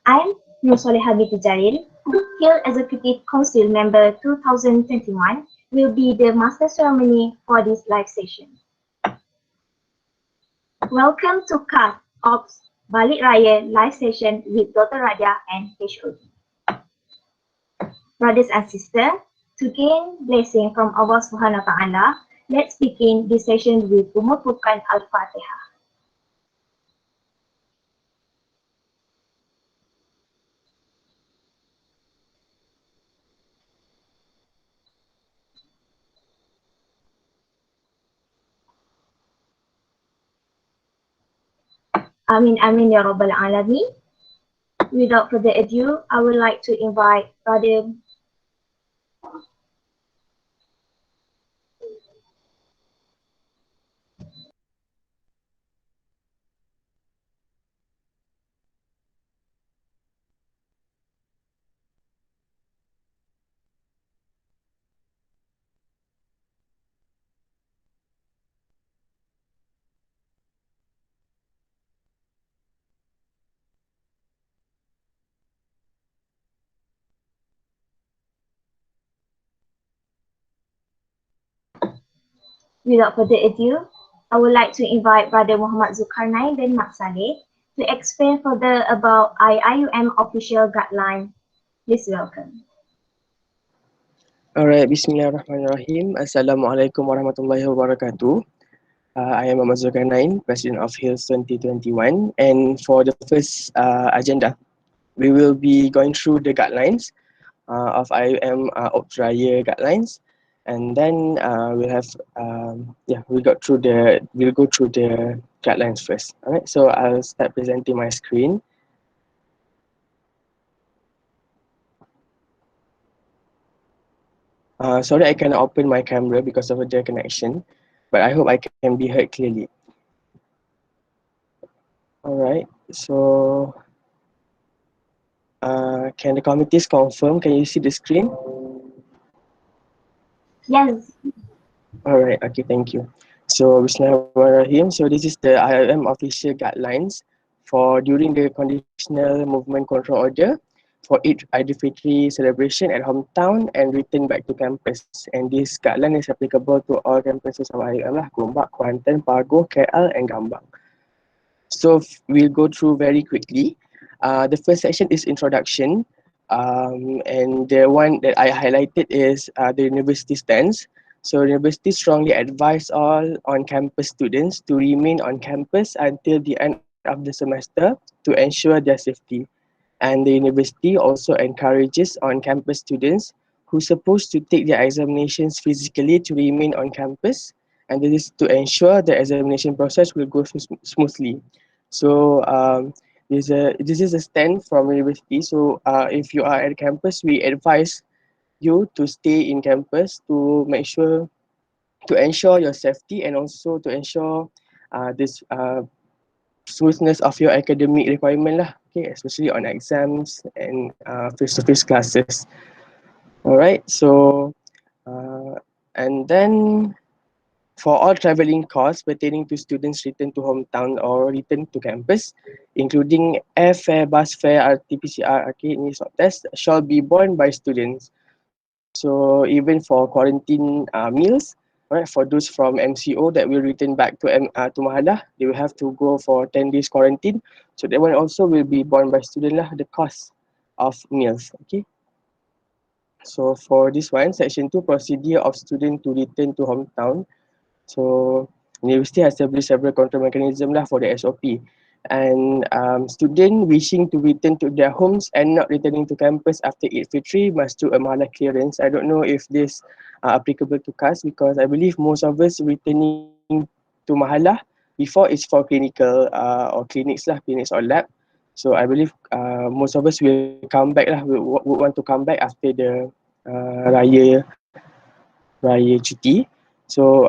I'm Nusoleha binti Jaril, Hill Executive Council Member 2021, will be the master ceremony for this live session. Welcome to Kahs of Balik Raya live session with Dr. Raya and HOD. Brothers and sisters, to gain blessing from Allah Subhanahu wa Ta'ala, let's begin this session with Umutukan Al-Fatihah. Amin Amin Ya Rabbal Alamin. Without further ado, I would like to invite Brother Without further ado, I would like to invite Brother Muhammad Zulkarnain bin Mat Saleh to explain further about IIUM official guideline. Please welcome. Alright, Bismillahirrahmanirrahim. Assalamualaikum warahmatullahi wabarakatuh. I am Muhammad Zulkarnain, President of Hills 2021. And for the first agenda, we will be going through the guidelines of IUM Ops Raya guidelines. And then we'll go through the guidelines first. Alright, so I'll start presenting my screen. Sorry, I cannot open my camera because of the connection, but I hope I can be heard clearly. Alright, so can the committees confirm? Can you see the screen? Yes. Alright, okay, thank you. So, Bismillahirrahmanirrahim. So, this is the IIM official guidelines for during the conditional movement control order for each Aidilfitri celebration at hometown and return back to campus. And this guideline is applicable to all campuses of IIM lah, Gombak, Kuantan, Pagoh, KL and Gambang. So we'll go through very quickly. The first section is introduction, and the one that I highlighted is the university stance. So university strongly advise all on-campus students to remain on campus until the end of the semester to ensure their safety. And the university also encourages on-campus students who supposed to take their examinations physically to remain on campus, and this is to ensure the examination process will go smoothly. So this is a stand from university. So if you are at campus, we advise you to stay in campus to make sure to ensure your safety and also to ensure this smoothness of your academic requirement lah. Okay, especially on exams and face-to-face classes. Alright, so and then for all travelling costs pertaining to students return to hometown or return to campus, including airfare, bus fare, RT-PCR, okay, ini swab test, shall be borne by students. So even for quarantine meals, right, for those from MCO that will return back to Mahalah, they will have to go for 10 days quarantine. So that one also will be borne by student lah, the cost of meals, okay. So for this one, section 2, procedure of student to return to hometown. So university has established several control mechanism lah for the SOP. And student wishing to return to their homes and not returning to campus after Eid Fitri must do a Mahalah clearance. I don't know if this applicable to Kahs because I believe most of us returning to Mahalah before is for clinical or clinics lah, clinics or lab. So I believe most of us will come back lah, would want to come back after the Raya cuti. So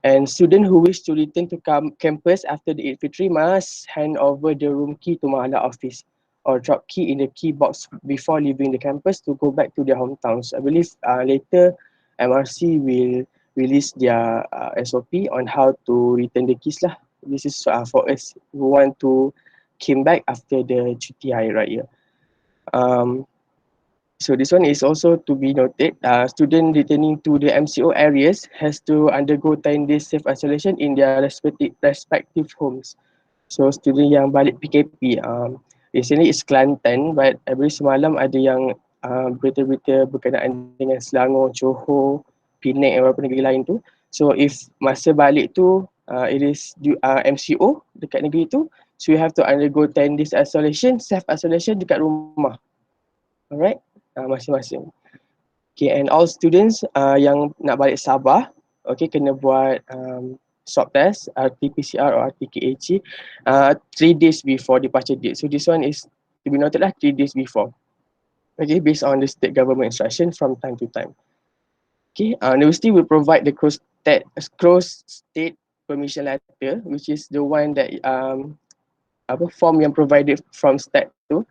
and student who wish to return to campus after the Eid Fitri must hand over the room key to Mahalah office or drop key in the key box before leaving the campus to go back to their hometowns. I believe later MRC will release their SOP on how to return the keys lah. This is for us who want to came back after the cuti hari raya. Um, so this one is also to be noted. Student returning to the MCO areas has to undergo 10 days self isolation in their respective homes. So student yang balik PKP, recently it's Kelantan, but every semalam ada yang berita-berita berkenaan dengan Selangor, Johor, Penang dan beberapa negeri lain tu. So if masa balik tu it is MCO dekat negeri tu, so you have to undergo 10 days isolation, self isolation dekat rumah. Alright, masing-masing. Okay, and all students yang nak balik Sabah, okay, kena buat swab test, RT-PCR or RT-KAG 3 days before departure date. So this one is to be noted lah 3 days before. Okay, based on the state government instruction from time to time. Okay, university will provide the closed state permission letter, which is the one that form yang provided from state tu.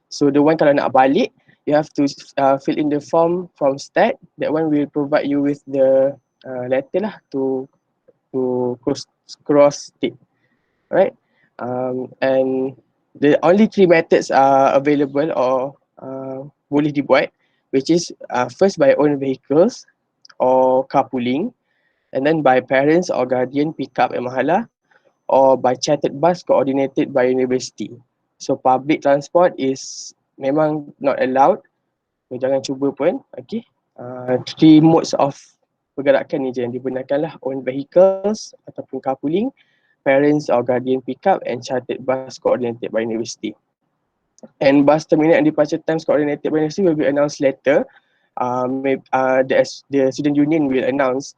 So the one kalau nak balik, you have to fill in the form from STAT. That one will provide you with the letter lah to cross state. Alright. And the only 3 methods are available or boleh dibuat, which is first by own vehicles or carpooling, and then by parents or guardian pick up at mahala, or by chartered bus coordinated by university. So public transport is memang not allowed. So, jangan cuba pun. Okay. 3 modes of pergerakan ni je yang digunakan lah. Own vehicles ataupun carpooling, parents or guardian pick up, and chartered bus coordinated by university. And bus terminate and departure times coordinated by university will be announced later. The student union will announce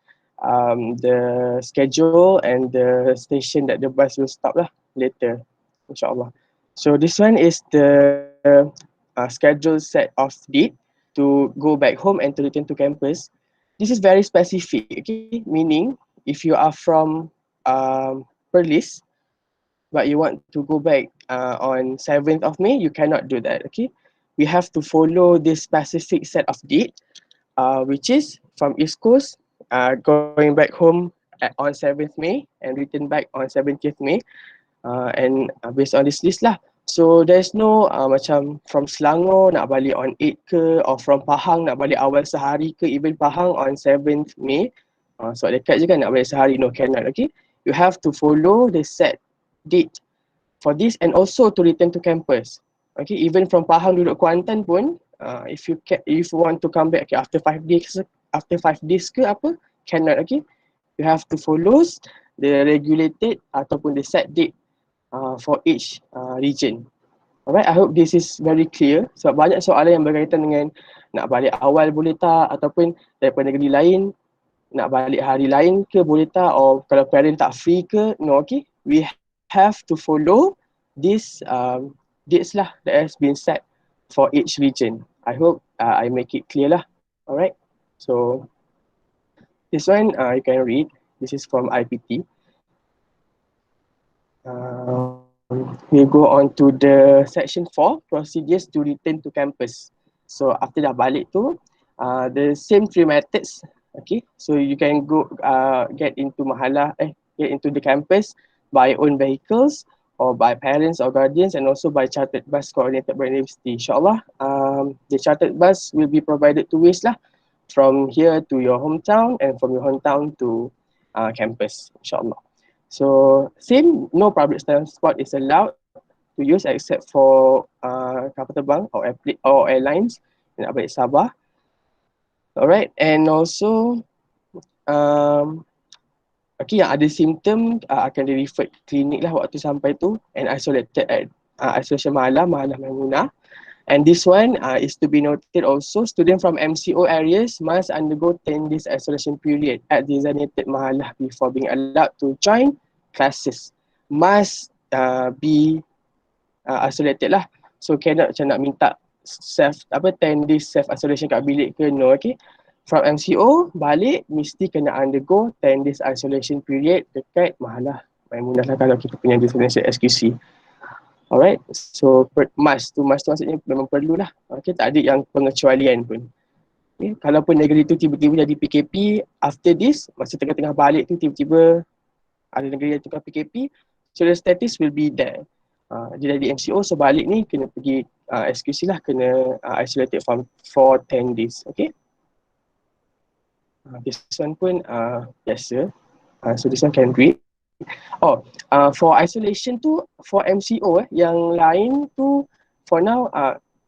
the schedule and the station that the bus will stop lah later, insyaAllah. So this one is the scheduled set of date to go back home and to return to campus. This is very specific, okay? Meaning, if you are from Perlis, but you want to go back on 7th of May, you cannot do that, okay? We have to follow this specific set of date, which is from East Coast, going back home on 7th May and return back on 17th May. And based on this list lah. So there's no macam from Selangor nak balik on 8 ke, or from Pahang nak balik awal sehari ke, even Pahang on 7th May. So dekat je kan nak balik sehari, no, cannot, okay? You have to follow the set date for this and also to return to campus. Okay, even from Pahang duduk Kuantan pun, if you want to come back, okay, after 5 days ke apa, cannot, okay? You have to follow the regulated ataupun the set date for each region. Alright, I hope this is very clear. Sebab banyak soalan yang berkaitan dengan nak balik awal boleh tak, ataupun daripada negeri lain nak balik hari lain ke boleh tak, or kalau parent tak free ke, no, okay? We have to follow this dates lah that has been set for each region. I hope I make it clear lah. Alright, so this one you can read. This is from IPT. We go on to the section 4, procedures to return to campus. So after dah balik tu, the same 3 methods. Okay, so you can go get into the campus by own vehicles, or by parents or guardians, and also by chartered bus coordinated by university. InsyaAllah, the chartered bus will be provided 2 ways lah, from here to your hometown and from your hometown to campus, insyaAllah. So same, no public transport is allowed to use except for kapal terbang or airlines yang nak balik Sabah. Alright, and also okay, yang ada simptom akan di refer klinik lah waktu sampai tu, and isolated at isolation malam Maimunah. And this one is to be noted also, students from MCO areas must undergo 10 days isolation period at designated mahalah before being allowed to join classes. Must be isolated lah. So cannot macam nak minta 10 days self isolation kat bilik ke, no, okay? From MCO balik mesti kena undergo 10 days isolation period dekat mahalah Maimunah lah kalau kita punya destination SQC. Alright, so must tu maksudnya memang perlu lah. Okay, tak ada yang pengecualian pun. Okay, kalaupun negeri tu tiba-tiba jadi PKP, after this, masa tengah-tengah balik tu tiba-tiba ada negeri yang tukar PKP, so the status will be there. Dia dah di MCO, so balik ni kena pergi SQC lah, kena isolated for 10 days. Okay. This one pun biasa. So this one can read. For isolation tu, for MCO yang lain tu, for now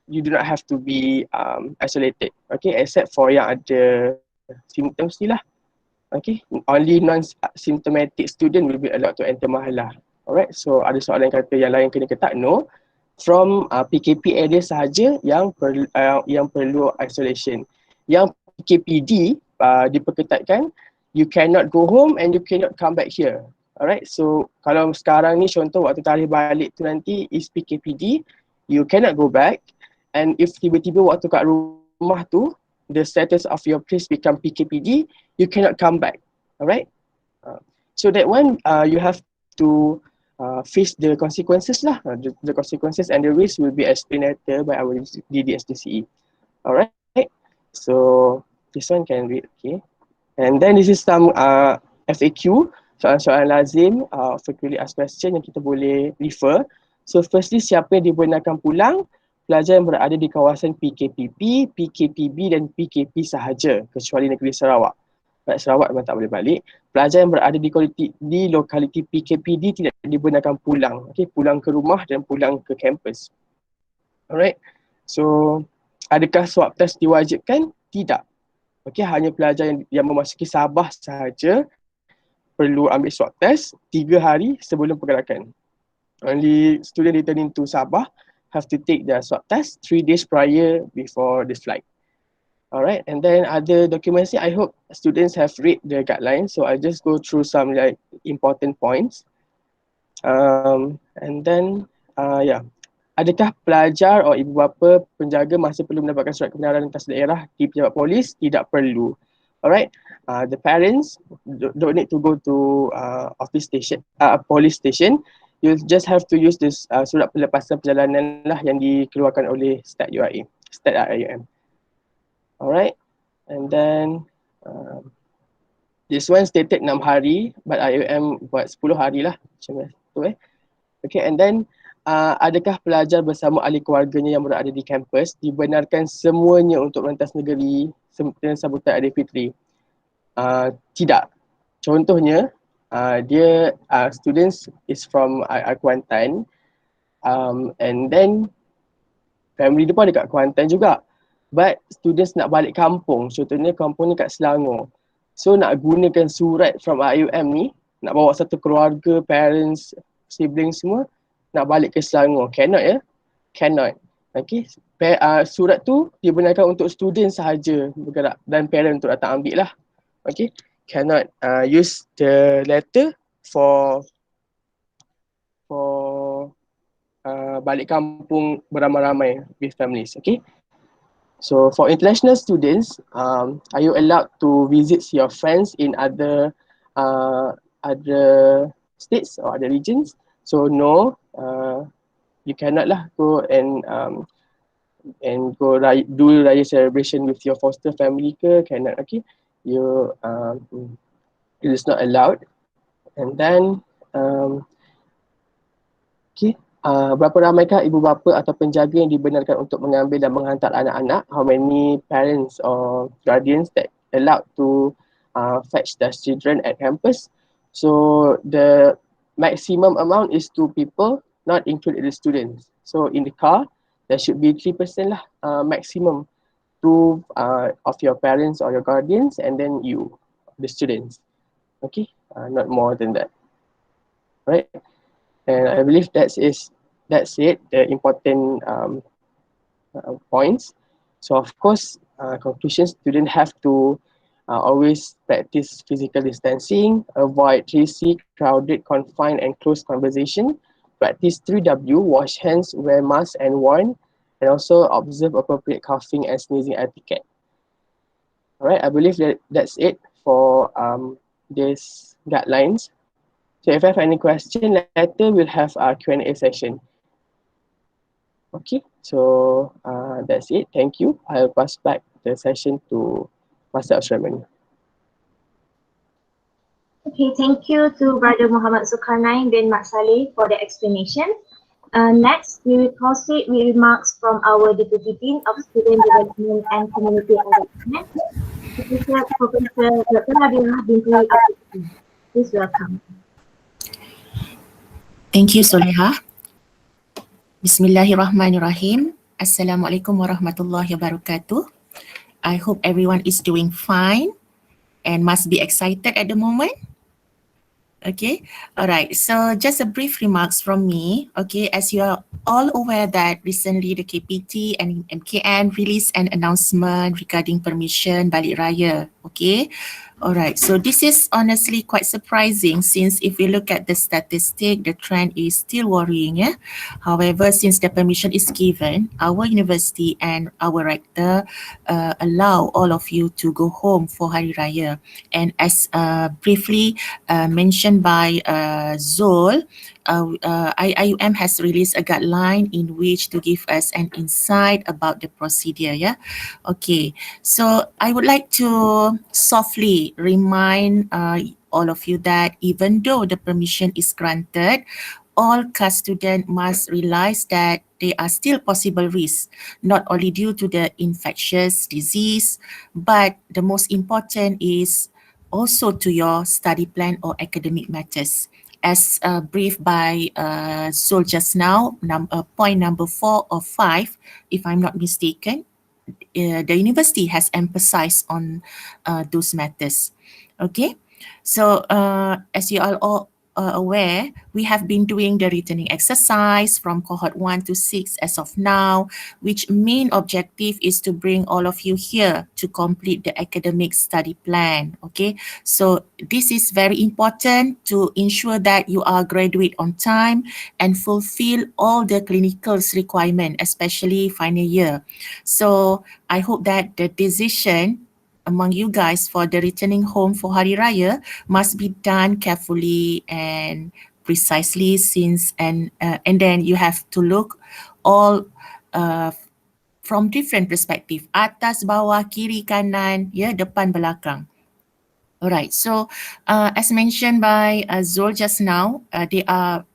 you do not have to be isolated. Okay, except for yang ada symptoms ni lah. Okay, only non-symptomatic student will be allowed to enter Mahalah. Alright, so ada soalan kata yang lain kena ketat? No. From PKP area sahaja yang perlu isolation. Yang PKPD diperketatkan, you cannot go home and you cannot come back here. Alright, so kalau sekarang ni contoh waktu tarikh balik tu nanti is PKPD, you cannot go back, and if tiba-tiba waktu kat rumah tu the status of your place become PKPD, you cannot come back. Alright, so that one you have to face the consequences lah. The consequences and the risk will be explained later by our Ddsdce. Alright, so this one can read. Okay, and then this is some FAQ, soalan-soalan lazim, frequently asked question yang kita boleh refer. So firstly, siapa yang dibenarkan pulang? Pelajar yang berada di kawasan PKPP, PKPB dan PKP sahaja, kecuali negeri Sarawak. Sarawak memang tak boleh balik. Pelajar yang berada di lokaliti PKPD tidak dibenarkan pulang. Okay, pulang ke rumah dan pulang ke kampus. Alright, so adakah swab test diwajibkan? Tidak. Okay, hanya pelajar yang memasuki Sabah sahaja perlu ambil swab test 3 hari sebelum pergerakan. Only student returning to Sabah have to take their swab test 3 days prior before the flight. Alright, and then other documents, I hope students have read the guidelines, so I just go through some like important points. And then adakah pelajar atau ibu bapa penjaga masih perlu mendapatkan surat kebenaran atas daerah di pejabat polis? Tidak perlu. Alright, the parents don't need to go to police station. You just have to use this surat pelepasan perjalanan lah yang dikeluarkan oleh Stat IUM. Alright, and then this one stated 6 hari, but IUM buat 10 hari lah. Macam tu Okay, and then adakah pelajar bersama ahli keluarganya yang berada di kampus dibenarkan semuanya untuk merentas negeri dengan sambutan Aidilfitri? Tidak. Contohnya, dia students is from Kuantan, and then family dia pun dekat Kuantan juga, but students nak balik kampung, contohnya kampungnya kat Selangor, so nak gunakan surat from IUM ni, nak bawa satu keluarga, parents, siblings semua nak balik ke Selangor, cannot ya? Cannot. Okay, surat tu dibenarkan untuk student sahaja bergerak dan parent untuk datang ambil lah. Okay, cannot use the letter for balik kampung beramai-ramai with families. Okay, so for international students, are you allowed to visit your friends in other states or other regions? So no, you cannot lah go and go do Raya celebration with your foster family ke, cannot. Okay, you it is not allowed. And then berapa ramaikah ibu bapa atau penjaga yang dibenarkan untuk mengambil dan menghantar anak-anak? How many parents or guardians that allowed to fetch their children at campus? So the maximum amount is 2 people, not included the students. So in the car, there should be 3% lah, maximum, 2 of your parents or your guardians, and then you, the students. Okay, not more than that. Right, and I believe that's it, the important points. So of course, conclusions, students have to always practice physical distancing, avoid racy, crowded, confined and close conversation, practice 3W, wash hands, wear mask and warn, and also observe appropriate coughing and sneezing etiquette. Alright, I believe that's it for these guidelines. So if you have any question, later we'll have a Q&A session. Okay, so that's it. Thank you. I'll pass back the session to Master Ashraman. Okay, thank you to Brother Muhammad Zulkarnain bin Mak Saleh for the explanation. Next, we will proceed with remarks from our Deputy Dean of Student Development and Community Engagement, Professor Dr. Nadia binti Abdul. Please welcome. Thank you, Soleha. Bismillahirrahmanirrahim. Assalamualaikum warahmatullahi wabarakatuh. I hope everyone is doing fine and must be excited at the moment. Okay, all right. So just a brief remarks from me. Okay, as you are all aware that recently the KPT and MKN released an announcement regarding permission balik raya. Okay, all right. So this is honestly quite surprising since if we look at the statistic, the trend is still worrying. Yeah. However, since the permission is given, our university and our rector allow all of you to go home for Hari Raya. And as briefly mentioned by Zul, IIUM has released a guideline in which to give us an insight about the procedure. Yeah, okay. So I would like to softly remind all of you that even though the permission is granted, all Kahs students must realize that there are still possible risks, not only due to the infectious disease, but the most important is also to your study plan or academic matters. As briefed by Zul just now, point number 4 or 5, if I'm not mistaken, the university has emphasized on those matters. Okay, so as you are all aware, we have been doing the returning exercise from cohort 1 to 6 as of now, which main objective is to bring all of you here to complete the academic study plan. Okay, so this is very important to ensure that you are graduate on time and fulfill all the clinicals requirement, especially final year. So I hope that the decision among you guys for the returning home for Hari Raya must be done carefully and precisely and then you have to look all uh, from different perspective, atas, bawah, kiri, kanan, ya, depan, belakang. Alright, so as mentioned by Zul just now, there are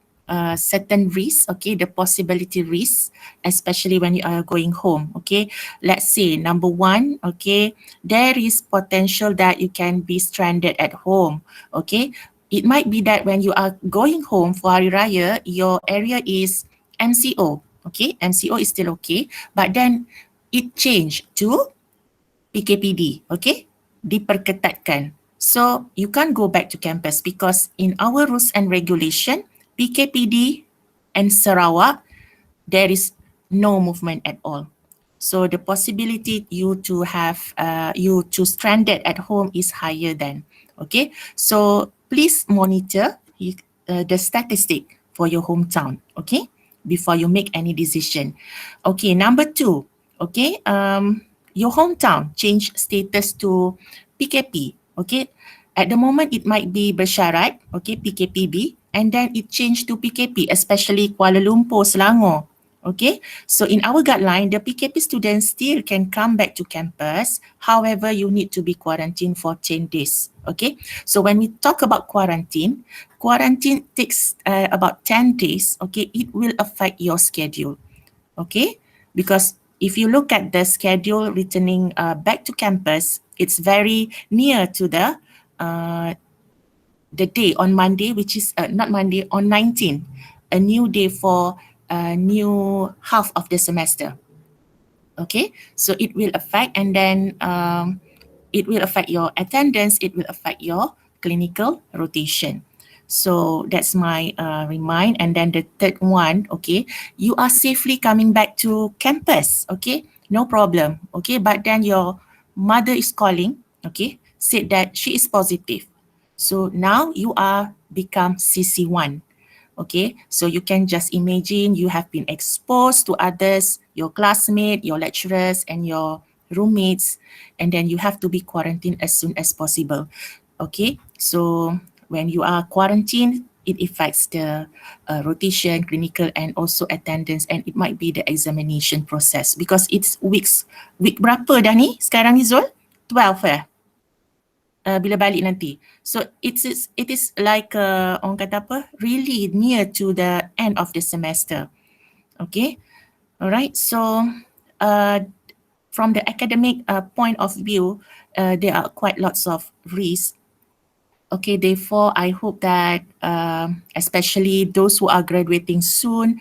certain risks, okay, the possibility risks, especially when you are going home, okay. Let's say number 1, okay, there is potential that you can be stranded at home, okay. It might be that when you are going home for Hari Raya, your area is MCO, okay, MCO is still okay, but then it changed to PKPD, okay, diperketatkan. So you can't go back to campus because in our rules and regulation, PKPD and Sarawak, there is no movement at all. So the possibility you to have you to stranded at home is higher than. Okay, so please monitor the statistic for your hometown. Okay, before you make any decision. Okay, number 2. Okay, your hometown change status to PKP. Okay, at the moment it might be bersyarat. Okay, PKPB, and then it changed to PKP, especially Kuala Lumpur, Selangor. Okay, so in our guideline, the PKP students still can come back to campus. However, you need to be quarantined for 10 days. Okay, so when we talk about quarantine takes about 10 days. Okay, it will affect your schedule. Okay, because if you look at the schedule returning back to campus, it's very near to the day on Monday, which is not Monday, on 19, a new day for a new half of the semester. Okay, so it will affect, and then it will affect your attendance, it will affect your clinical rotation. So that's my remind. And then the third one, okay, you are safely coming back to campus, okay, no problem, okay, but then your mother is calling, okay, said that she is positive. So now you are become CC1. Okay, so you can just imagine you have been exposed to others, your classmates, your lecturers, and your roommates, and then you have to be quarantined as soon as possible. Okay, so when you are quarantined, it affects the rotation, clinical, and also attendance, and it might be the examination process because it's weeks. Week berapa dah ni sekarang ni Zul? 12 bila balik nanti. So it is like orang kata apa, really near to the end of the semester. Okay, all right. So from the academic point of view, there are quite lots of risks. Okay, therefore, I hope that especially those who are graduating soon,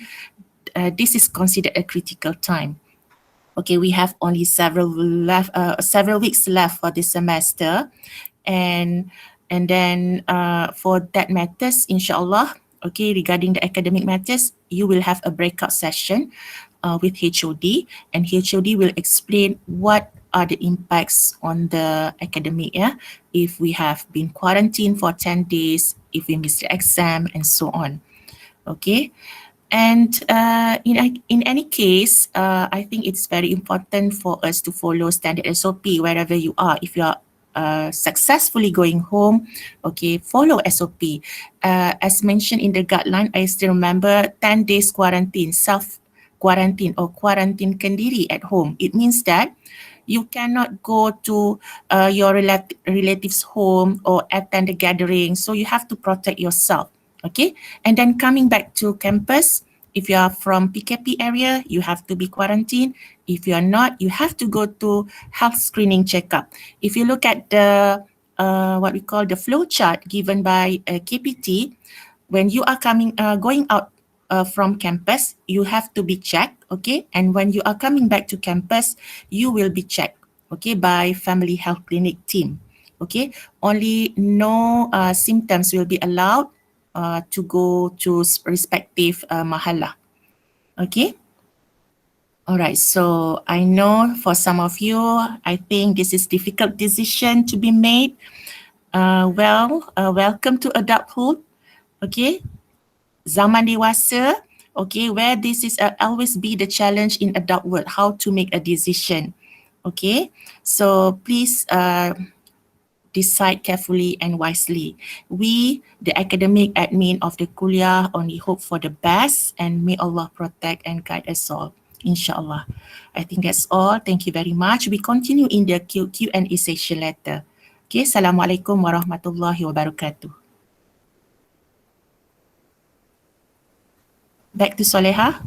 this is considered a critical time. Okay, we have only several weeks left for this semester, and then for that matters, inshallah. Okay, regarding the academic matters, you will have a breakout session with HOD, and HOD will explain what are the impacts on the academic, yeah, if we have been quarantined for 10 days, if we miss the exam, and so on. Okay, and in any case, I think it's very important for us to follow standard SOP wherever you are. If you are successfully going home, okay, follow SOP. As mentioned in the guideline, I still remember 10 days quarantine, self quarantine or quarantine kendiri at home. It means that you cannot go to your relatives' home or attend the gathering. So you have to protect yourself. Okay. And then coming back to campus, if you are from PKP area, you have to be quarantined. If you are not, you have to go to health screening checkup. If you look at the what we call the flow chart given by KPT, when you are going out from campus, you have to be checked, okay? And when you are coming back to campus, you will be checked, okay, by family health clinic team, okay? Only no symptoms will be allowed to go to respective mahala, okay? All right, so I know for some of you, I think this is difficult decision to be made. Welcome to adulthood, okay? Zaman dewasa, okay, where this is always be the challenge in adult world, how to make a decision, okay? So please decide carefully and wisely. We, the academic admin of the kuliah, only hope for the best, and may Allah protect and guide us all, inshallah. I think that's all. Thank you very much. We continue in the Q&A session later. Okay, Assalamualaikum warahmatullahi wabarakatuh. Back to Soleha.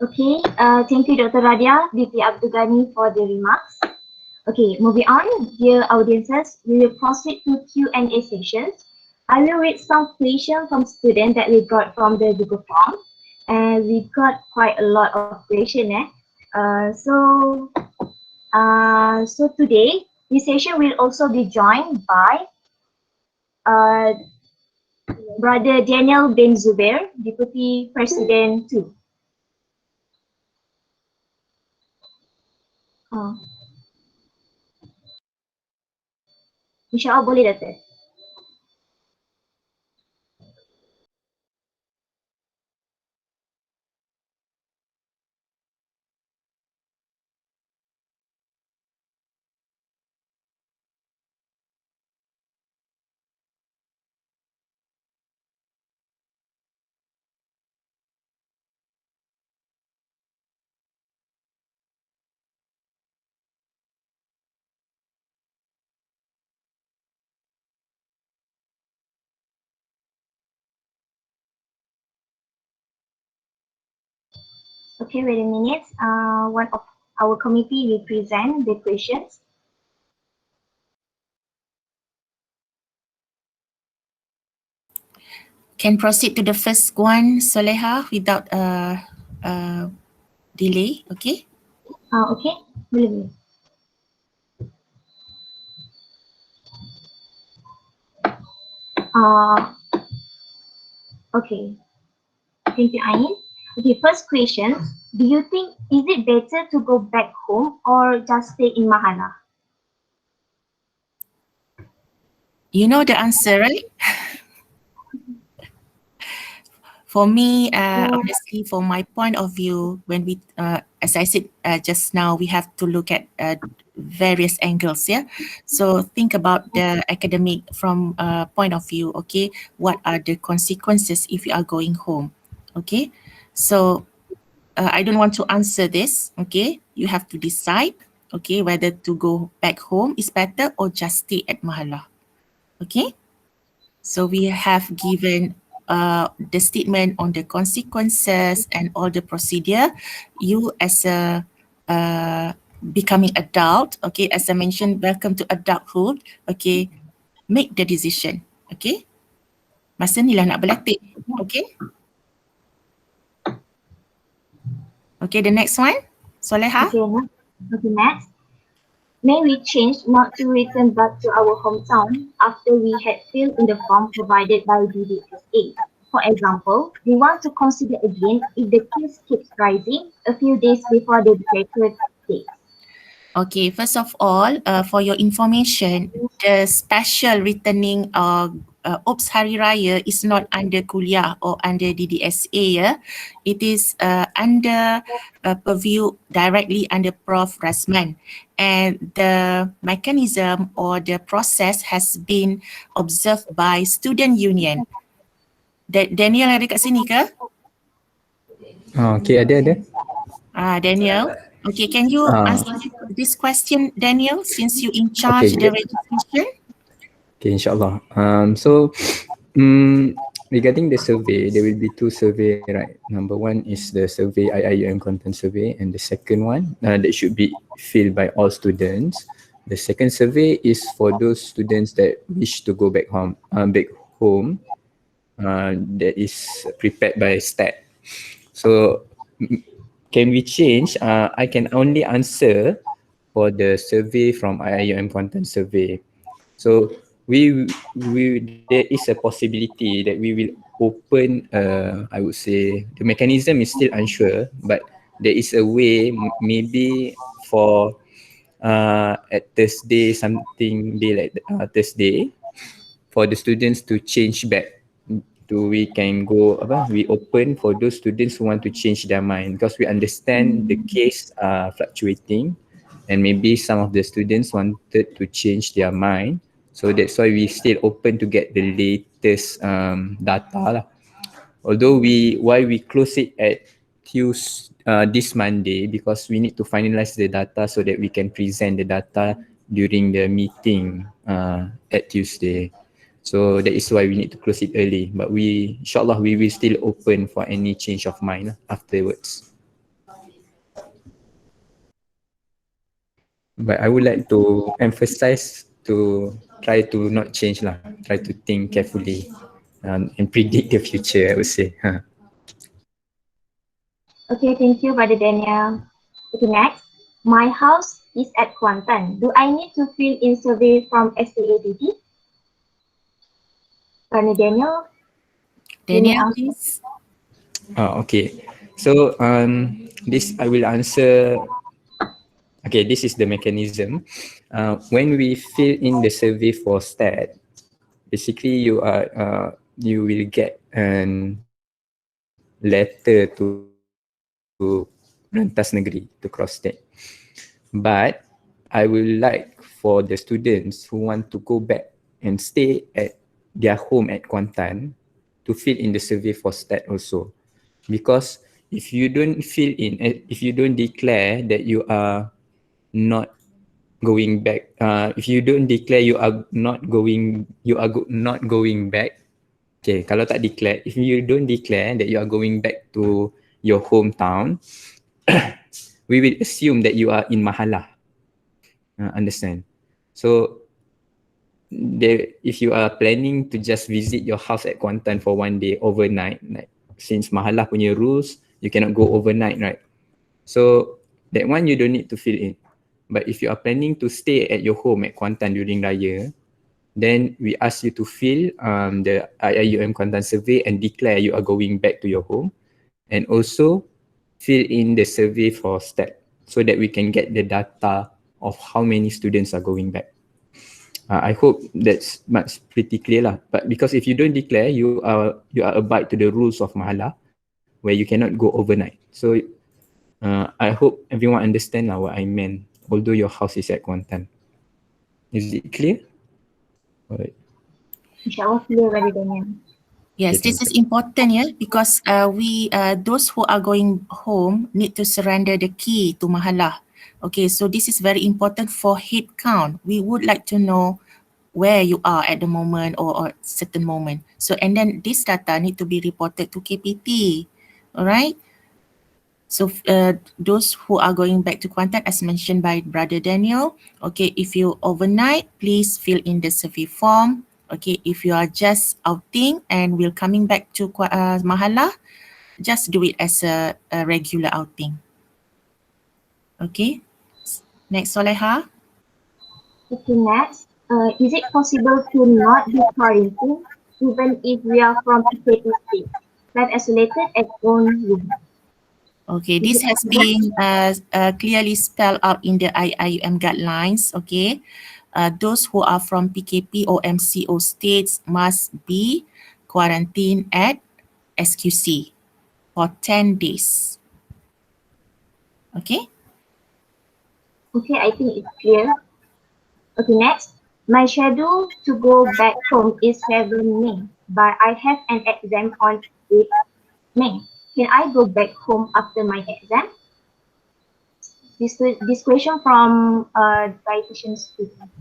Okay, thank you Dr. Radia, BP Abdul Ghani for the remarks. Okay, moving on, dear audiences, we will proceed to Q&A sessions. I will read some questions from students that we got from the Google form, and we got quite a lot of questions. So today, this session will also be joined by uh, Brother Daniel bin Zubair, Deputy President too. InsyaAllah boleh Datuk. Okay, wait a minute. One of our committee will present the questions. Can proceed to the first one, Soleha, without delay, okay? Okay, boleh. Okay, thank you, Ain. Okay, first question. Do you think, is it better to go back home or just stay in Mahala? You know the answer, right? For me, obviously, from my point of view, when we, as I said just now, we have to look at various angles, yeah? So think about the academic from point of view, okay? What are the consequences if you are going home, okay? So I don't want to answer this, okay? You have to decide, okay, whether to go back home is better or just stay at Mahala, okay? So we have given the statement on the consequences and all the procedure. You as a becoming adult, okay, as I mentioned, welcome to adulthood, okay, make the decision, okay. Masa ni lah nak berlatih, okay. Okay, the next one, Soleha. Okay, next. May we change not to return back to our hometown after we had filled in the form provided by Ddsce? For example, we want to consider again if the case keeps rising a few days before the declared date. Okay, first of all, for your information, the special returning Oops Hari Raya is not under kuliah or under DDSA. Ya. It is under purview directly under Prof. Rasman. And the mechanism or the process has been observed by student union. Daniel ada kat sini ke? Okay, ada. Daniel. Okay, can you answer this question, Daniel, since you in charge Okay. the registration? Okay, insyaAllah. Regarding the survey, there will be two survey, right? Number one is the survey IIUM content survey, and the second one that should be filled by all students. The second survey is for those students that wish to go back home, that is prepared by STAT. So can we change? I can only answer for the survey from IIUM content survey. So there is a possibility that we will open. I would say the mechanism is still unsure, but there is a way maybe for at Thursday, something day like Thursday, for the students to change back. We can go we open for those students who want to change their mind, because we understand the case are fluctuating, and maybe some of the students wanted to change their mind. So that's why we still open to get the latest data lah. Although why we close it at this Monday, because we need to finalize the data so that we can present the data during the meeting at Tuesday. So that is why we need to close it early. But insyaAllah, we will still open for any change of mind afterwards. But I would like to emphasize to try to not change lah. Try to think carefully and predict the future, I would say. Okay, thank you, Brother Daniel. Okay, next. My house is at Kuantan. Do I need to fill in survey from STATT? Brother Daniel? Daniel, please. Okay. So this I will answer. Okay, this is the mechanism. When we fill in the survey for STAT, basically you will get an letter to Rantas Negeri to cross state. But I will like for the students who want to go back and stay at their home at Kuantan to fill in the survey for STAT also. Because if you don't fill in, if you don't declare that you are not going back, if you don't declare you are not going back. Okay, kalau tak declare, if you don't declare that you are going back to your hometown, we will assume that you are in Mahalah. Understand? So if you are planning to just visit your house at Kuantan for one day overnight, like since Mahalah punya rules, you cannot go overnight, right? So that one you don't need to fill in. But if you are planning to stay at your home at Kuantan during Raya, then we ask you to fill the IIUM Kuantan survey and declare you are going back to your home, and also fill in the survey for STAT so that we can get the data of how many students are going back. I hope that's much pretty clear lah. But because if you don't declare, you are abide to the rules of Mahalah, where you cannot go overnight. So I hope everyone understand lah what I meant. Although your house is at Kuantan, is it clear? Alright. InsyaAllah clear, Brother Daniel. Yes, Okay, this is important, yeah, because those who are going home need to surrender the key to Mahalah. Okay, so this is very important for head count. We would like to know where you are at the moment or certain moment. So, and then this data need to be reported to KPT. All right. So those who are going back to Kuantan, as mentioned by Brother Daniel, okay, if you overnight, please fill in the survey form. Okay, if you are just outing and will coming back to Mahala, just do it as a regular outing. Okay, next Soleha. Okay, next. Is it possible to not be quarantined even if we are from a certain state, but isolated at own room? Okay, Is this it has possible? been clearly spelled out in the IIUM guidelines. Okay, those who are from PKP or MCO states must be quarantined at SQC for 10 days. Okay. Okay, I think it's clear. Okay, next. My schedule to go back home is 7 May, but I have an exam on 8 May. Can I go back home after my exam? This question from a dietitian student.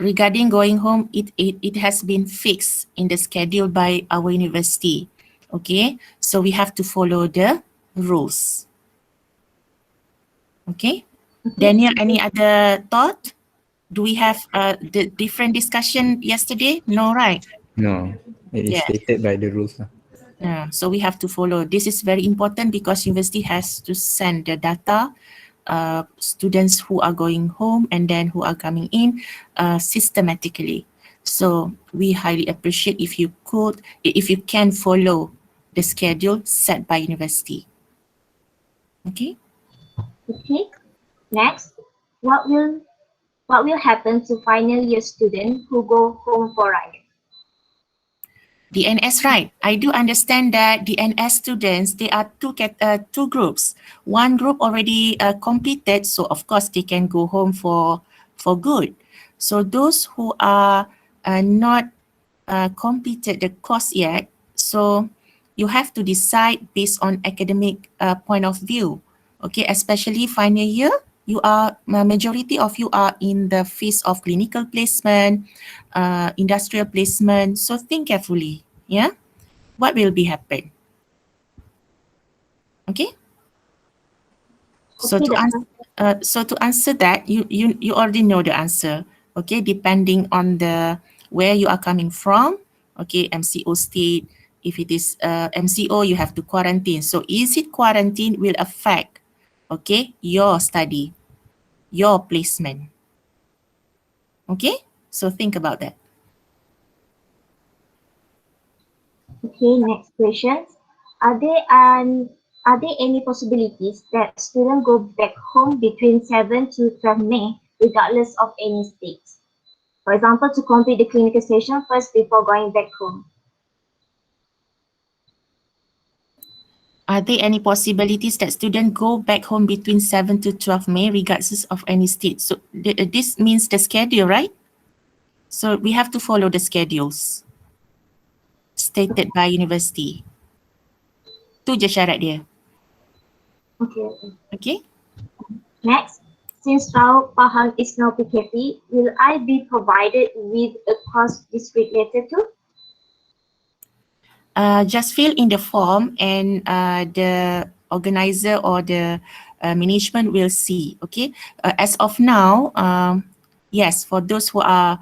Regarding going home, it has been fixed in the schedule by our university. Okay, so we have to follow the rules. Okay, Daniel, any other thought? Do we have the different discussion yesterday? No, right? No, it is Yes. stated by the rules. Yeah, so we have to follow. This is very important because university has to send the data, students who are going home and then who are coming in systematically. So we highly appreciate if you can follow the schedule set by university. Okay. Okay, next. What will what will happen to final year students who go home for Raya? DNS, right? I do understand that DNS students, they are two groups. One group already completed, so of course they can go home for good. So those who are not completed the course yet, so you have to decide based on academic point of view. Okay, especially final year, you are majority of you are in the phase of clinical placement, industrial placement. So think carefully. Yeah, what will be happen? Okay. So Okay, Doctor. to answer that, you already know the answer. Okay, depending on the where you are coming from. Okay, MCO state. If it is MCO, you have to quarantine. So is it quarantine will affect, okay, your study, your placement. Okay, so think about that. Okay, next question. Are there are there any possibilities that students go back home between 7 to 12 May regardless of any states? For example, to complete the clinical session first before going back home. Are there any possibilities that students go back home between 7 to 12 May regardless of any state? So this means the schedule, right? So we have to follow the schedules stated by university. Tu je syarat dia. Okay. Okay? Next, since Rao Pahang is now PKP, will I be provided with a course district letter too? Just fill in the form and the organizer or the management will see. Okay? As of now, yes, for those who are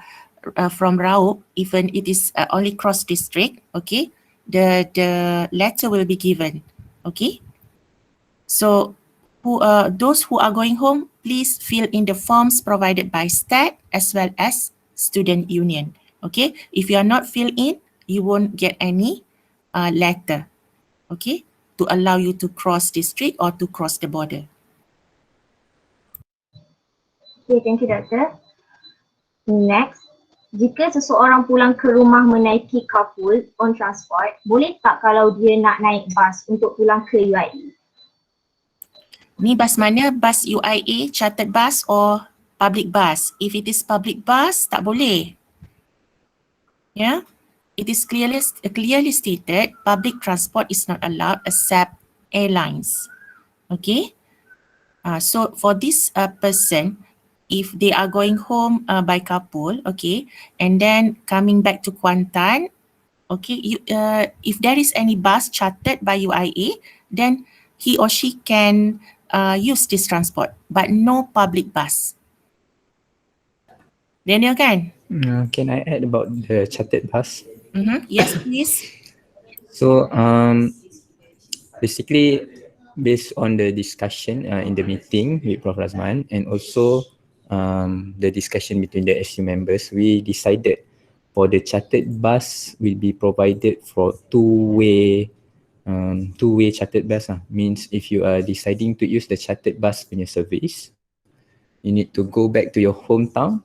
from Raup, even it is only cross district, okay, the letter will be given. Okay? So those who are going home, please fill in the forms provided by STAT as well as student union. Okay, if you are not filled in, you won't get any letter, okay, to allow you to cross district or to cross the border. Okay, thank you, Doctor. Next, jika seseorang pulang ke rumah menaiki carpool on transport, boleh tak kalau dia nak naik bas untuk pulang ke UIA? Ni bas mana? Bas UIA, chartered bus or public bus? If it is public bus, tak boleh. Yeah, it is clearly stated public transport is not allowed except airlines. Okay, so for this person, if they are going home by couple, okay, and then coming back to Kuantan, okay, if there is any bus chartered by UIA, then he or she can use this transport, but no public bus. Daniel kan? Can I add about the chartered bus? Yes, please. So basically, based on the discussion in the meeting with Prof. Razman and also the discussion between the SU members, we decided for the chartered bus will be provided for two-way chartered bus. Means if you are deciding to use the chartered bus punya service, you need to go back to your hometown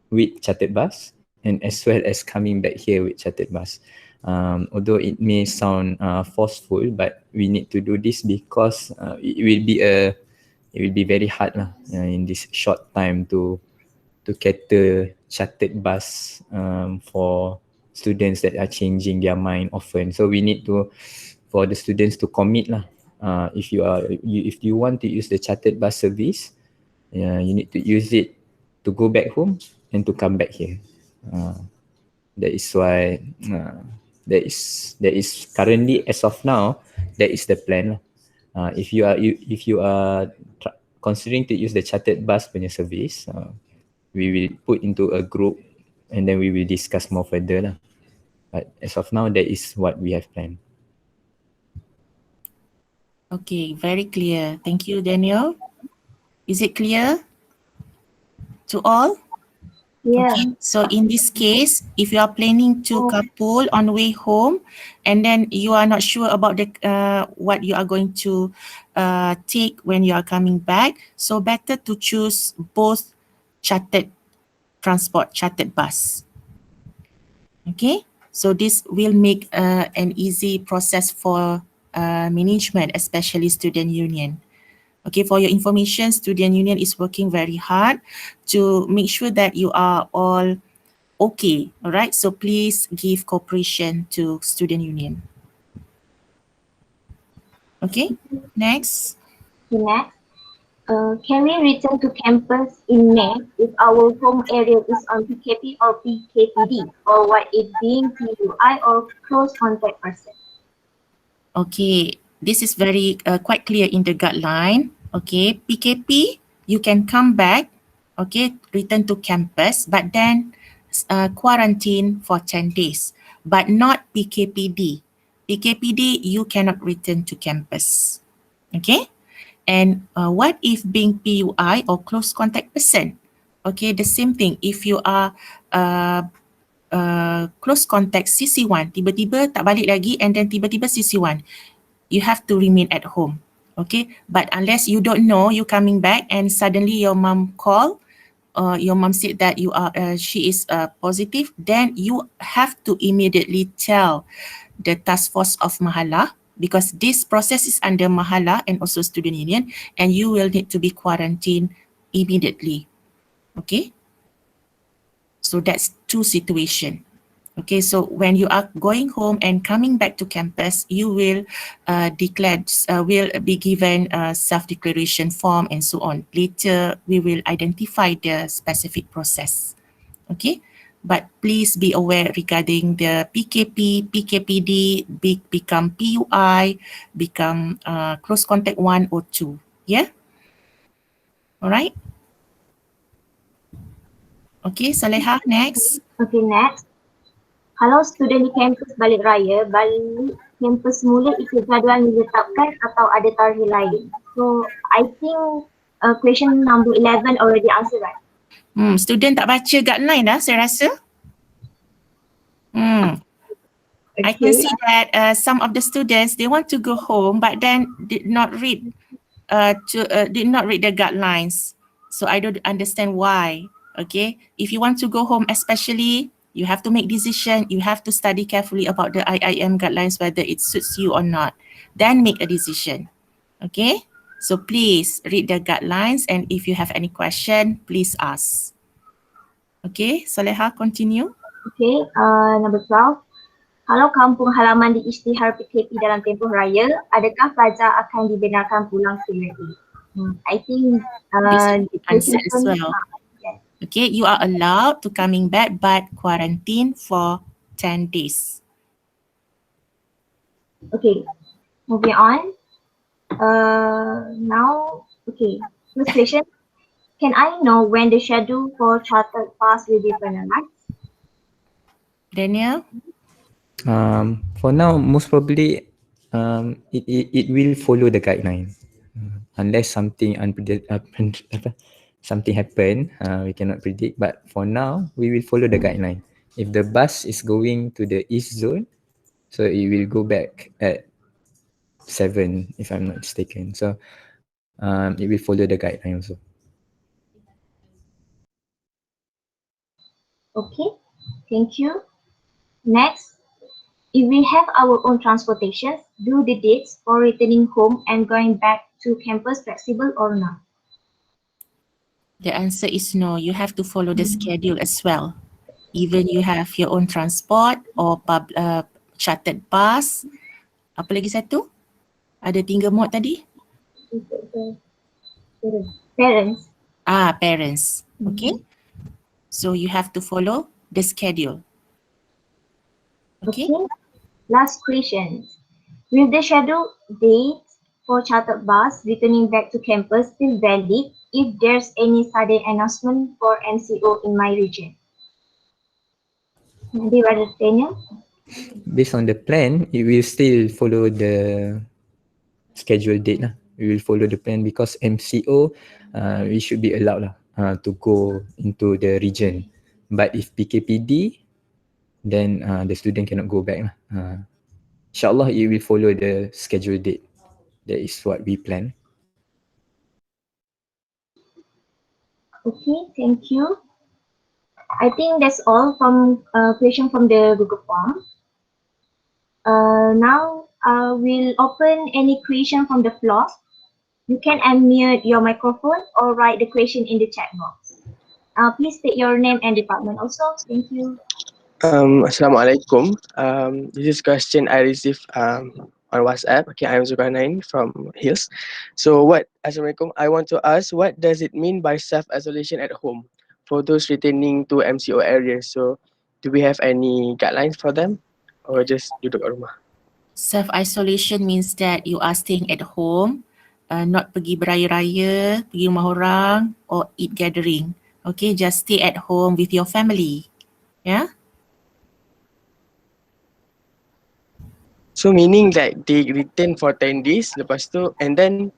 with chartered bus and as well as coming back here with chartered bus. Although it may sound forceful, but we need to do this because it will be very hard in this short time to cater chartered bus for students that are changing their mind often. So we need to, for the students to commit lah. If you want to use the chartered bus service, you need to use it to go back home and to come back here. That is why that is currently, as of now, that is the plan. If you are considering to use the chartered bus punya service, we will put into a group and then we will discuss more further lah. But as of now, that is what we have planned. Okay, very clear. Thank you, Daniel. Is it clear to all? Yeah. Okay, so in this case, if you are planning to carpool on way home and then you are not sure about the what you are going to take when you are coming back, so better to choose both chartered transport, chartered bus. Okay, so this will make an easy process for management, especially student union. Okay, for your information, student union is working very hard to make sure that you are all okay, all right? So please give cooperation to student union. Okay, next. Okay, next. Can we return to campus in May if our home area is on PKP or PKPD, or what if being PUI or close contact person? Okay, this is very quite clear in the guideline. Okay, PKP, you can come back, okay, return to campus, but then quarantine for 10 days, but not PKPD. PKPD, you cannot return to campus. Okay, and what if being PUI or close contact person? Okay, the same thing. If you are close contact CC1, tiba-tiba tak balik lagi and then tiba-tiba CC1, you have to remain at home. Okay, but unless you don't know you coming back and suddenly your mom call, your mom said that you are she is positive, then you have to immediately tell the task force of Mahala, because this process is under Mahala and also student union, and you will need to be quarantined immediately. Okay, so that's two situations. Okay, so when you are going home and coming back to campus, you will will be given a self-declaration form and so on. Later, we will identify the specific process. Okay, but please be aware regarding the PKP, PKPD, become PUI, become close contact 1 or 2. Yeah? All right? Okay, Saleha, next. Okay, next. Kalau student di kampus balik raya, balik kampus semula ikut jadual ditetapkan atau ada tarikh lain? So, I think question number 11 already answered, right? Student tak baca guideline dah, saya rasa. I can see that some of the students, they want to go home but then did not read the guidelines. So I don't understand why. Okay, if you want to go home, especially, you have to make decision. You have to study carefully about the IIM guidelines, whether it suits you or not. Then make a decision. Okay, so please read the guidelines, and if you have any question, please ask. Okay, Saleha, continue. Okay, number 12. Kalau kampung halaman diisytihar PKP dalam tempoh raya, adakah pelajar akan dibenarkan pulang ke UAE? I think This is the answer question as from well. yes. Okay, you are allowed to coming back but quarantine for 10 days. Okay, moving on. Now, okay. First question. Can I know when the schedule for chartered pass will be finalized? Daniel? For now, most probably, it will follow the guideline. Unless something something happen, we cannot predict. But for now, we will follow the guideline. If the bus is going to the east zone, so it will go back at 7, if I'm not mistaken. So it will follow the guideline also. Okay, thank you. Next, if we have our own transportation, do the dates for returning home and going back to campus flexible or not? The answer is no. You have to follow the schedule as well. Even you have your own transport or chartered bus. Apa lagi satu? Ada 3 mod tadi? Parents. Parents. Okay. So you have to follow the schedule. Okay. Okay. Last question. Will the schedule dates for chartered bus returning back to campus still valid if there's any sudden announcement for MCO in my region? Maybe Brother Daniel? Based on the plan, it will still follow the scheduled date lah. We will follow the plan because MCO, we should be allowed lah to go into the region. But if PKPD, then the student cannot go back lah. InsyaAllah, it will follow the scheduled date. That is what we plan. Okay, thank you. I think that's all from question from the Google form. Now we'll open any question from the floor. You can unmute your microphone or write the question in the chat box. Please state your name and department also. Thank you. Assalamualaikum. This is question I received on WhatsApp. Okay, I'm Zulkarnain from Hills. So Assalamualaikum. I want to ask, what does it mean by self-isolation at home for those returning to MCO areas? So do we have any guidelines for them or just duduk kat rumah? Self-isolation means that you are staying at home, not pergi beraya-raya, pergi rumah orang or eat gathering. Okay, just stay at home with your family. Yeah? So meaning like they return for 10 days lepas tu and then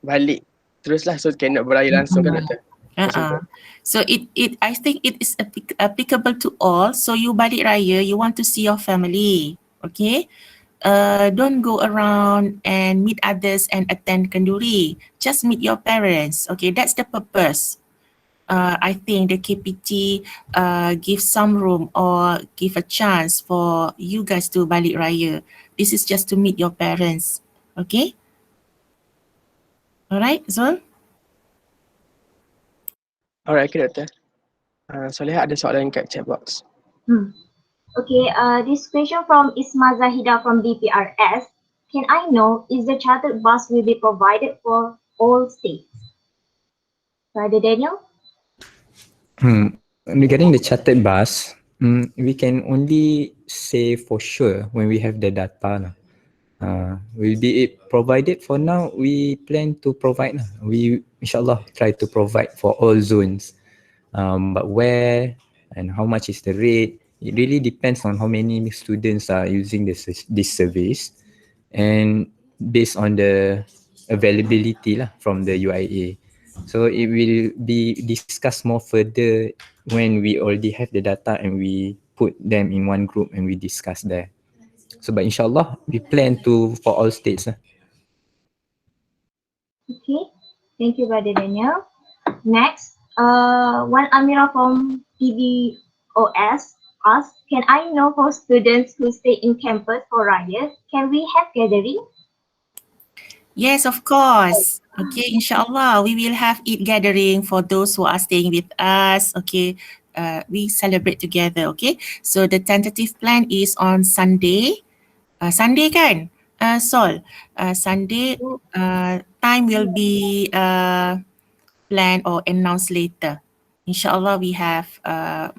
balik terus lah, so cannot beraya langsung kan doktor? Macam tu. So I think it is applicable to all. So you balik raya, you want to see your family. Okay? Don't go around and meet others and attend kenduri. Just meet your parents. Okay, that's the purpose. I think the KPT give some room or give a chance for you guys to balik raya. This is just to meet your parents. Okay? Alright, Zul? Alright, okay doktor. Soleha ada soalan kat chat box. Okay, this question from Isma Zahida from DPRS. Can I know is the chartered bus will be provided for all states? Brother Daniel? Regarding the chartered bus, we can only say for sure when we have the data lah. Will be provided for now. We plan to provide lah. We insyaAllah try to provide for all zones. But where and how much is the rate? It really depends on how many students are using this service, and based on the availability lah from the UIA. So it will be discussed more further when we already have the data and we put them in one group and we discuss there. So but insyaAllah, we plan to for all states. Okay, thank you, Brother Daniel. Next, one Amira from PBOS asks, can I know for students who stay in campus for Raya, can we have gathering? Yes, of course. Okay, insyaAllah, we will have Eid gathering for those who are staying with us. Okay, we celebrate together. Okay, so the tentative plan is on Sunday. Sunday kan? Sol, Sunday time will be planned or announced later. InsyaAllah we have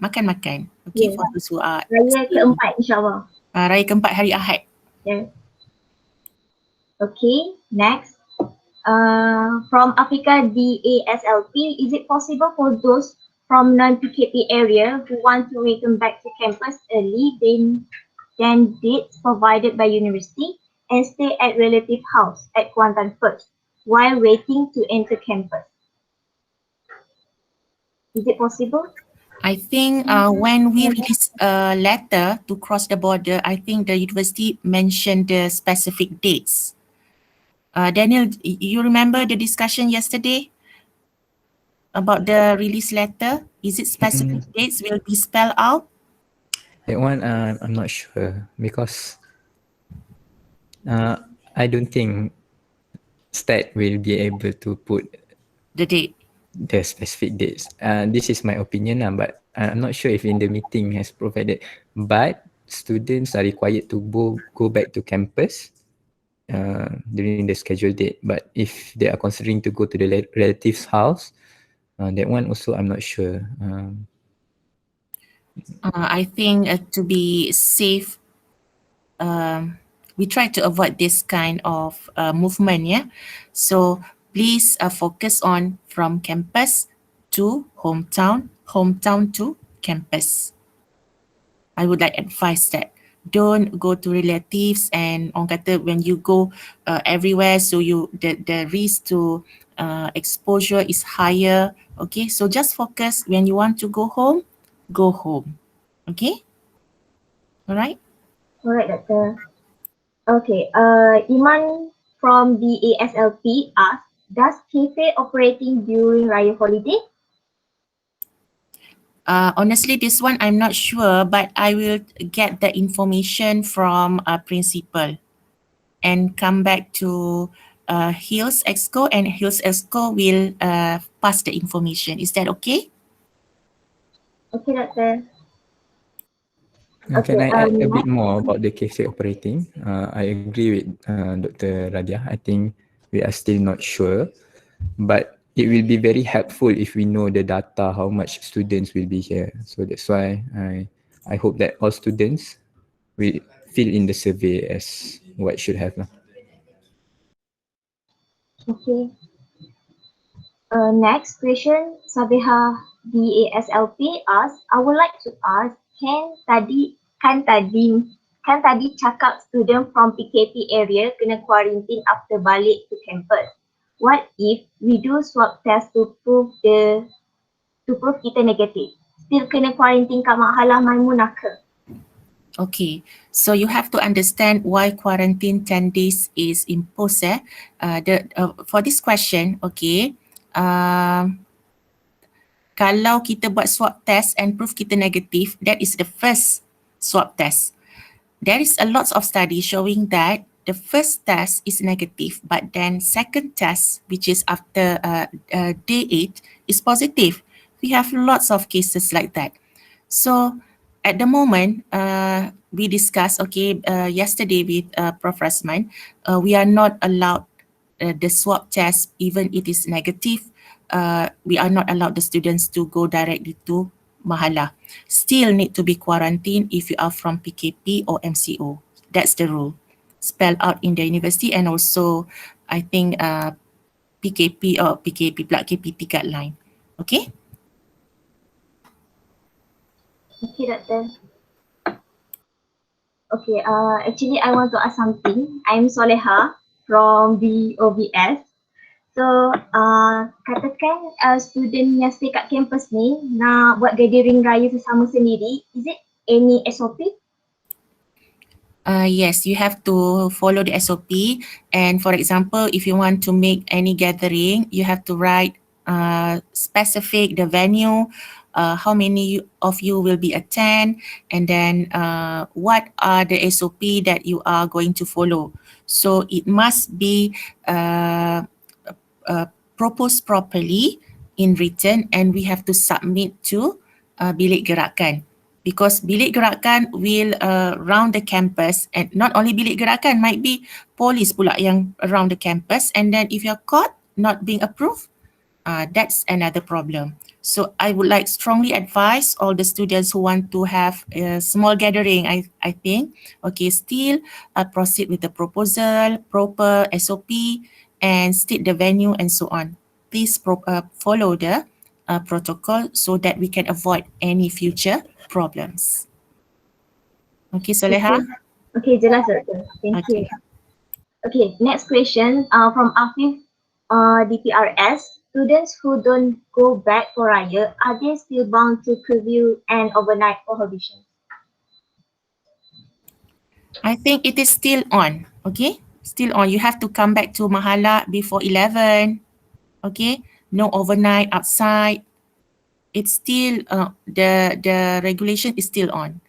makan-makan. Okay, Yeah. for those who are Raya staying. keempat insyaAllah. Raya keempat hari Ahad. Yeah. Okay, next. From Africa DASLP, is it possible for those from non-PKP area who want to return back to campus early than dates provided by university and stay at relative house at Kuantan first while waiting to enter campus? Is it possible? I think when we release a letter to cross the border, I think the university mentioned the specific dates. Daniel, you remember the discussion yesterday about the release letter? Is it specific dates will be spelled out? That one I'm not sure because I don't think Stat will be able to put The date. the specific dates. This is my opinion, but I'm not sure if in the meeting has provided. But students are required to go back to campus during the scheduled date. But if they are considering to go to the relative's house, that one also I'm not sure. I think to be safe, we try to avoid this kind of movement, yeah. So please focus on from campus to hometown, hometown to campus. I would like advise that don't go to relatives and orang kata when you go everywhere, so the risk to exposure is higher. Okay, so just focus when you want to go home, go home. Okay, all right. Alright, Doctor. Okay, Iman from the ASLP asks, does cafe operating during Raya holiday? Honestly, this one I'm not sure, but I will get the information from a principal and come back to Hills Exco, and Hills Exco will pass the information. Is that okay? Okay, Doctor. Can Okay, I add a bit next. more about the cafe operating? I agree with Dr. Radia. I think we are still not sure, but it will be very helpful if we know the data, how much students will be here. So that's why I hope that all students will fill in the survey as what should have. Okay. Next question, Sabiha DASLP asks, I would like to ask, kan tadi cakap student from PKP area kena quarantine after balik to campus. What if we do swab test to prove kita negative? Still kena quarantine kat Mahalah Maimunah ke? Okay, so you have to understand why quarantine 10 days is imposed. For this question, okay, kalau kita buat swab test and prove kita negative, that is the first swab test. There is a lot of study showing that the first test is negative, but then second test, which is after day 8, is positive. We have lots of cases like that. So at the moment, we discussed, okay, yesterday with Prof. Rasman, we are not allowed the swab test, even it is negative, we are not allowed the students to go directly to Mahalah. Still need to be quarantined if you are from PKP or MCO. That's the rule spelled out in the university, and also I think PKP or PKP pula KPT guideline. Okay. Okay, Doctor. Okay, actually I want to ask something. I'm Soleha from VOVS. So, katakan student yang stay kat campus ni nak buat gathering raya sesama sendiri, is it any SOP? Yes, you have to follow the SOP. And for example, if you want to make any gathering, you have to write specific the venue, how many of you will be attend, and then what are the SOP that you are going to follow. So it must be proposed properly in written, and we have to submit to bilik gerakan. because bilik gerakan will round the campus, and not only bilik gerakan, might be police pula yang around the campus, and then if you're caught not being approved, that's another problem. So I would like strongly advise all the students who want to have a small gathering, I think, okay, still proceed with the proposal, proper SOP, and state the venue and so on. Please follow the protocol so that we can avoid any future problems. Okay, Soleha? Okay, jelas Doktor. Thank you. Okay. Okay, next question from Afif DPRS. Students who don't go back for Raya, are they still bound to curfew and overnight prohibition? I think it is still on, okay? Still on. You have to come back to Mahala before 11, okay? No overnight outside. It's still, the regulation is still on.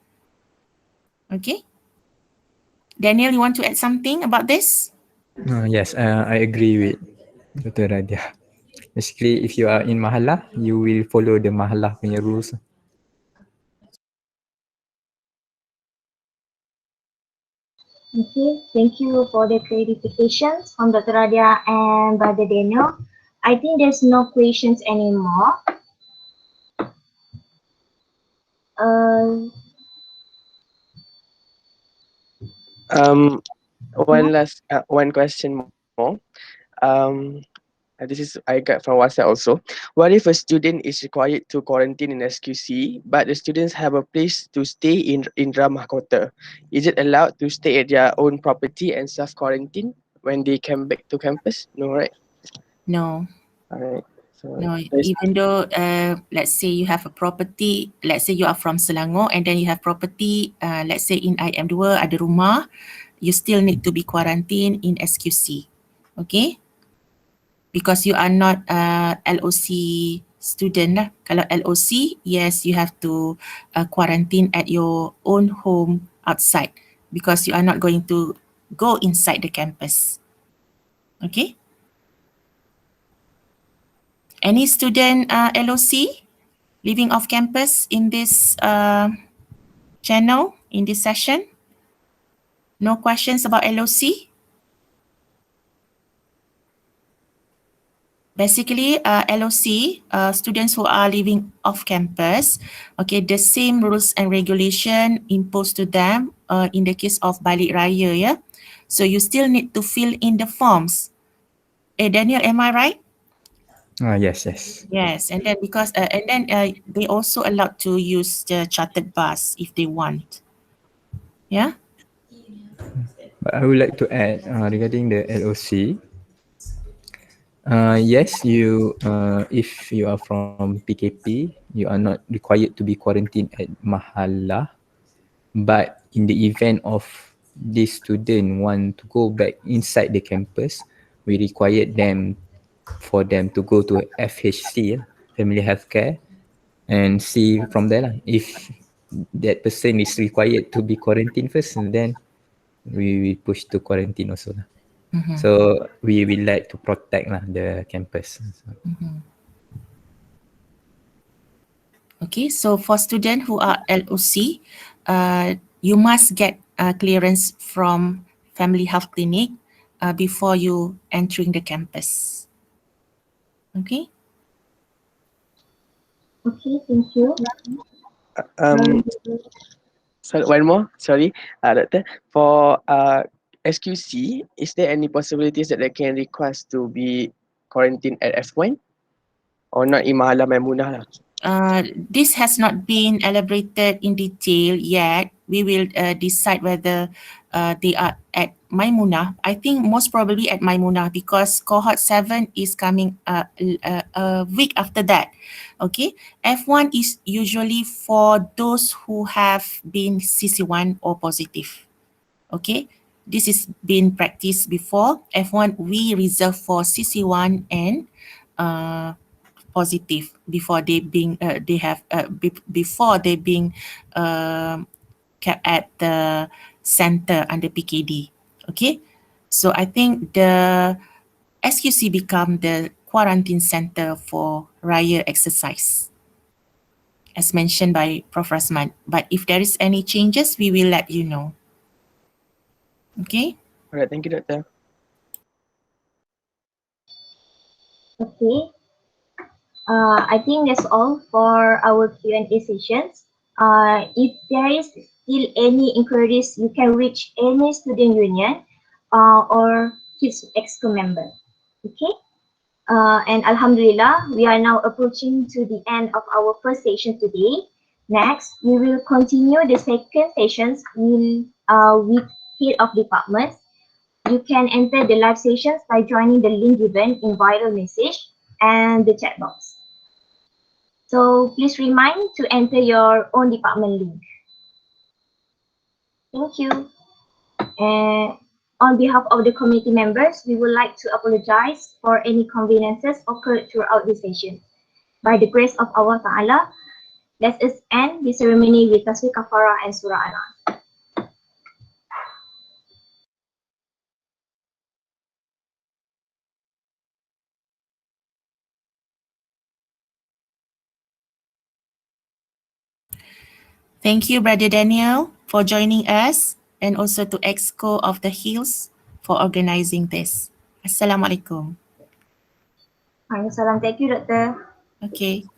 Okay? Daniel, you want to add something about this? Yes, I agree with Dr. Radia. Basically, if you are in Mahalah, you will follow the Mahalah punya rules. Okay, thank you for the clarifications from Dr. Radia and Brother Daniel. I think there's no questions anymore. Uh, One question more. This is I got from WhatsApp also. What if a student is required to quarantine in SQC, but the students have a place to stay in Ramah Kota? Is it allowed to stay at their own property and self quarantine when they come back to campus? No, right? No. Alright. So No, there's even though, let's say you have a property, let's say you are from Selangor and then you have property, let's say in IM2 ada rumah, you still need to be quarantined in SQC. Okay? Because you are not LOC student lah. Kalau LOC, yes, you have to quarantine at your own home outside because you are not going to go inside the campus. Okay? Any student LOC living off campus in this channel, in this session? No questions about LOC? Basically, LOC, students who are living off campus, okay, the same rules and regulation imposed to them in the case of Balik Raya, yeah? So you still need to fill in the forms. Daniel, am I right? Yes. Yes, and then because, they also allowed to use the chartered bus if they want. Yeah? But I would like to add regarding the LOC. Yes, if you are from PKP, you are not required to be quarantined at Mahalah. But in the event of this student want to go back inside the campus, we required them to go to FHC, Family Healthcare, and see from there lah. If that person is required to be quarantined first, then we will push to quarantine also lah. Mm-hmm. So we will like to protect lah the campus. Mm-hmm. Okay, so for students who are LOC, you must get clearance from Family Health Clinic before you entering the campus. Okay. okay, thank you. so one more. Sorry, Doctor. For SQC, is there any possibilities that they can request to be quarantined at F1 or not in Mahalah Maimunah lah? This has not been elaborated in detail yet. We will decide whether they are at Maimunah. I think most probably at Maimunah because cohort 7 is coming a week after that. Okay, F1 is usually for those who have been CC1 or positive. Okay, this is been practiced before. F1 we reserve for CC1 and positive before they being before they being kept at the center under PKD. Okay, so I think the SQC become the quarantine center for Raya exercise. as mentioned by Prof. Rasman. But if there is any changes, we will let you know. Okay? Alright, thank you, Doctor. Okay. I think that's all for our Q&A sessions. If there is still any inquiries, you can reach any student union or his exco member. Okay. And Alhamdulillah, we are now approaching to the end of our first session today. Next, we will continue the second sessions with head of departments. You can enter the live sessions by joining the link given in viral message and the chat box. So please remind to enter your own department link. Thank you. And on behalf of the committee members, we would like to apologize for any inconveniences occurred throughout this session. By the grace of Allah Ta'ala, let us end the ceremony with Tasbih Kafara and Surah An-Nas. Thank you, Brother Daniel, for joining us, and also to Exco of the Hills for organizing this. Assalamualaikum. Waalaikumsalam. Thank you, Doctor. Okay.